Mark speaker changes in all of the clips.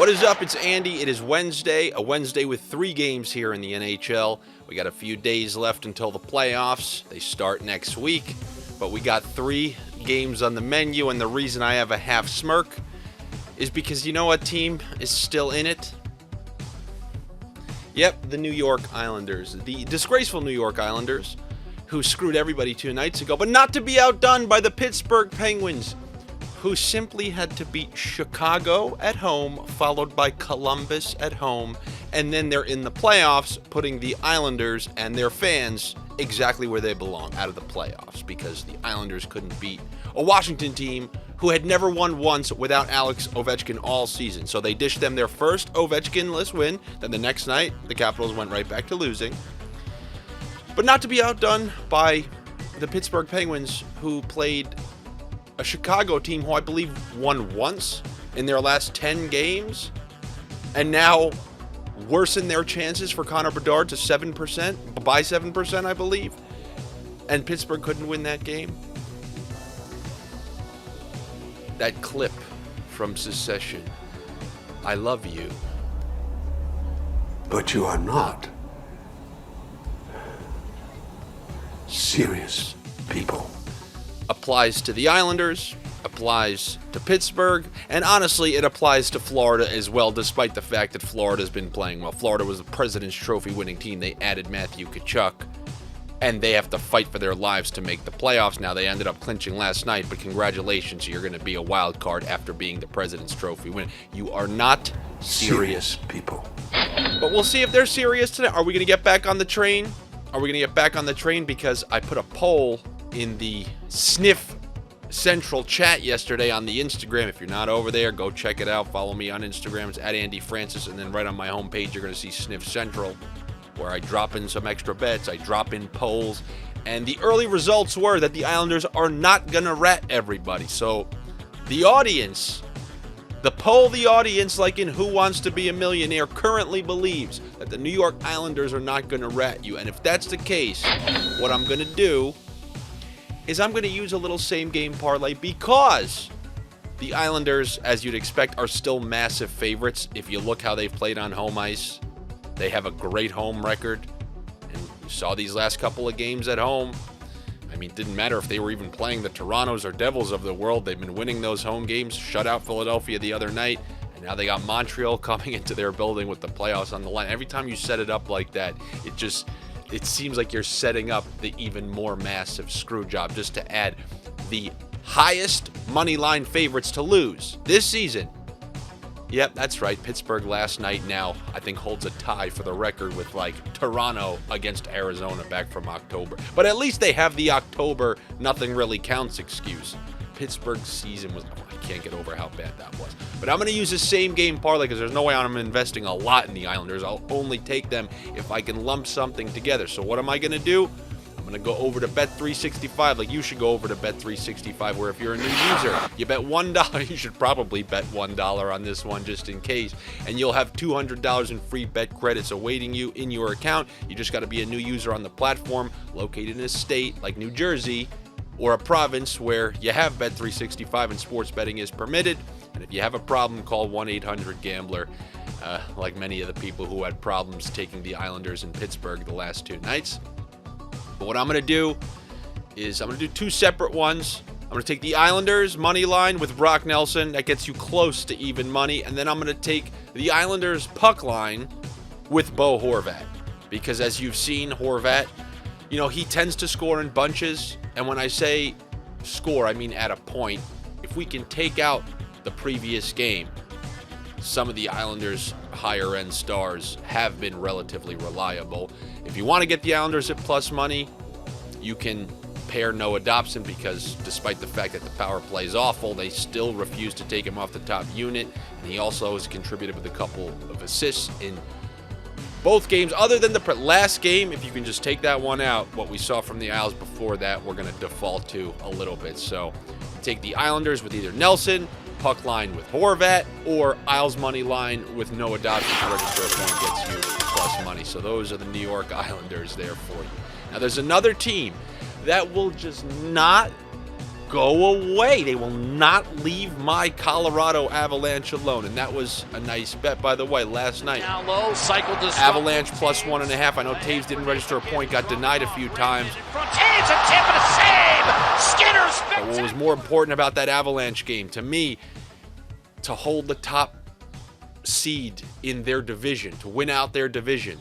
Speaker 1: What is up? It's Andy. It is Wednesday, a Wednesday with 3 games here in the NHL. We got a few days left until the playoffs. They start next week, but we got 3 games on the menu, and the reason I have a half smirk is because you know what team is still in it? Yep, the New York Islanders. The disgraceful New York Islanders, who screwed everybody 2 nights ago, but not to be outdone by the Pittsburgh Penguins, who simply had to beat Chicago at home, followed by Columbus at home, and then they're in the playoffs, putting the Islanders and their fans exactly where they belong, out of the playoffs, because the Islanders couldn't beat a Washington team who had never won once without Alex Ovechkin all season. So they dished them their first Ovechkin-less win. Then the next night, the Capitals went right back to losing. But not to be outdone by the Pittsburgh Penguins, who played a Chicago team who I believe won once in their last 10 games, and now worsen their chances for Connor Bedard to 7%, by 7%, I believe. And Pittsburgh couldn't win that game. That clip from Secession, I love you,
Speaker 2: but you are not serious people,
Speaker 1: applies to the Islanders, applies to Pittsburgh, and honestly, it applies to Florida as well, despite the fact that Florida's been playing well. Florida was the President's Trophy winning team. They added Matthew Tkachuk, and they have to fight for their lives to make the playoffs. Now, they ended up clinching last night, but congratulations, you're going to be a wild card after being the President's Trophy winner. You are not serious
Speaker 2: people.
Speaker 1: But we'll see if they're serious today. Are we going to get back on the train? Are we going to get back on the train? Because I put a poll in the Sniff Central chat yesterday on the Instagram. If you're not over there, go check it out. Follow me on Instagram. It's at Andy Francis. And then right on my homepage, you're going to see Sniff Central, where I drop in some extra bets. I drop in polls. And the early results were that the Islanders are not going to rat everybody. So the audience, the audience, like in Who Wants to Be a Millionaire, currently believes that the New York Islanders are not going to rat you. And if that's the case, what I'm going to do is I'm going to use a little same-game parlay, because the Islanders, as you'd expect, are still massive favorites. If you look how they've played on home ice, they have a great home record. And you saw these last couple of games at home. I mean, it didn't matter if they were even playing the Torontos or Devils of the world. They've been winning those home games, shut out Philadelphia the other night, and now they got Montreal coming into their building with the playoffs on the line. Every time you set it up like that, it seems like you're setting up the even more massive screw job, just to add the highest money line favorites to lose this season. Yep, that's right. Pittsburgh last night now, I think, holds a tie for the record with, like, Toronto against Arizona back from October. But at least they have the October nothing really counts excuse. Pittsburgh's season was, I can't get over how bad that was. But I'm going to use the same game parlay, because there's no way I'm investing a lot in the Islanders. I'll only take them if I can lump something together. So what am I going to do? I'm going to go over to Bet365, like you should go over to Bet365, where if you're a new user, you bet $1. You should probably bet $1 on this one just in case, and you'll have $200 in free bet credits awaiting you in your account. You just got to be a new user on the platform, located in a state like New Jersey, or a province where you have Bet365 and sports betting is permitted. And if you have a problem, call 1-800-GAMBLER, like many of the people who had problems taking the Islanders in Pittsburgh the last 2 nights. But what I'm going to do is I'm going to do 2 separate ones. I'm going to take the Islanders money line with Brock Nelson. That gets you close to even money. And then I'm going to take the Islanders puck line with Bo Horvat. Because as you've seen, Horvat, you know, he tends to score in bunches. And when I say score, I mean at a point. If we can take out the previous game, some of the Islanders' higher-end stars have been relatively reliable. If you want to get the Islanders at plus money, you can pair Noah Dobson, because despite the fact that the power play is awful, they still refuse to take him off the top unit. And he also has contributed with a couple of assists in both games. Other than the last game, if you can just take that one out, what we saw from the Isles before that, we're going to default to a little bit. So take the Islanders with either Nelson, puck line with Horvat, or Isles money line with Noah Dobson to register a point gets you plus money. So those are the New York Islanders there for you. Now there's another team that will just not go away. They will not leave my Colorado Avalanche alone. And that was a nice bet, by the way, last night.
Speaker 3: Now low, cycle
Speaker 1: Avalanche plus 1.5. I know Taves didn't register a point, got denied a few times.
Speaker 3: Taves a tip and a save. Skinner's
Speaker 1: But what was more important about that Avalanche game, to me, to hold the top seed in their division, to win out their division,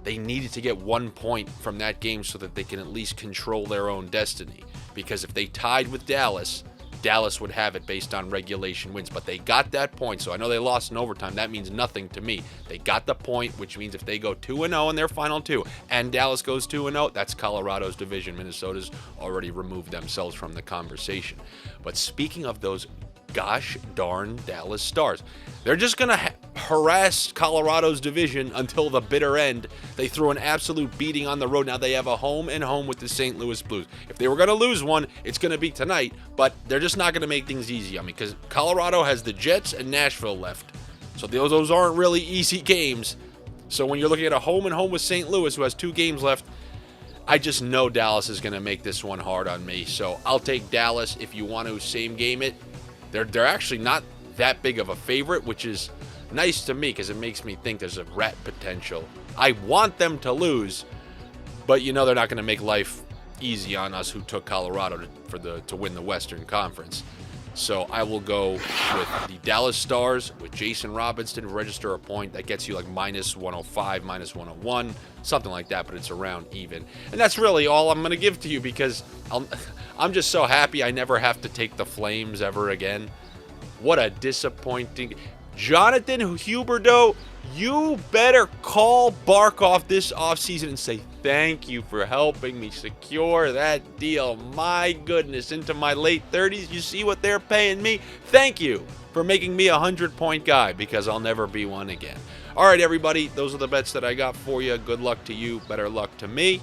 Speaker 1: they needed to get 1 point from that game so that they can at least control their own destiny. Because if they tied with Dallas, Dallas would have it based on regulation wins. But they got that point, so I know they lost in overtime. That means nothing to me. They got the point, which means if they go 2-0 in their final two, and Dallas goes 2-0, that's Colorado's division. Minnesota's already removed themselves from the conversation. But speaking of those gosh darn Dallas Stars, they're just going to harass Colorado's division until the bitter end. They threw an absolute beating on the road. Now they have a home and home with the St. Louis Blues. If they were going to lose one, it's going to be tonight, but they're just not going to make things easy on me because Colorado has the Jets and Nashville left. So those aren't really easy games. So when you're looking at a home and home with St. Louis, who has 2 games left, I just know Dallas is going to make this one hard on me. So I'll take Dallas if you want to same game it. They're actually not that big of a favorite, which is nice to me because it makes me think there's a rat potential. I want them to but you know they're not going to make life easy on us who took Colorado to win the Western Conference. So I will go with the Dallas Stars with Jason Robinson to register a point. That gets you like minus 105, minus 101, something like that, but it's around even. And that's really all I'm going to give to you because I'm just so happy I never have to take the Flames ever again. What a disappointing... Jonathan Huberdeau, you better call Barkov this offseason and say thank you for helping me secure that deal. My goodness, into my late 30s, you see what they're paying me? Thank you for making me a 100-point guy because I'll never be one again. All right, everybody, those are the bets that I got for you. Good luck to you. Better luck to me.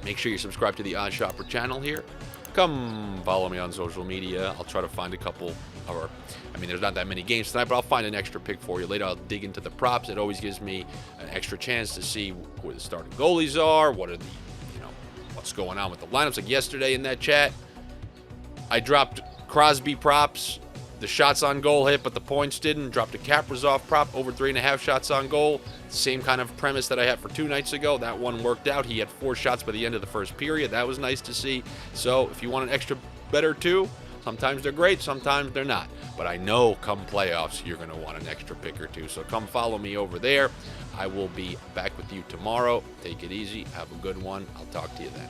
Speaker 1: Make sure you subscribe to the OddsShopper channel here. Come follow me on social media. I'll try to find a couple, there's not that many games tonight, but I'll find an extra pick for you. Later, I'll dig into the props. It always gives me an extra chance to see who the starting goalies are, what are the, what's going on with the lineups. Like yesterday in that chat, I dropped Crosby props. The shots on goal hit, but the points didn't. Dropped a Kaprizov prop over 3.5 shots on goal. Same kind of premise that I had for 2 nights ago. That one worked out. He had 4 shots by the end of the first period. That was nice to see. So if you want an extra bet or two, sometimes they're great, sometimes they're not. But I know come playoffs, you're going to want an extra pick or two. So come follow me over there. I will be back with you tomorrow. Take it easy. Have a good one. I'll talk to you then.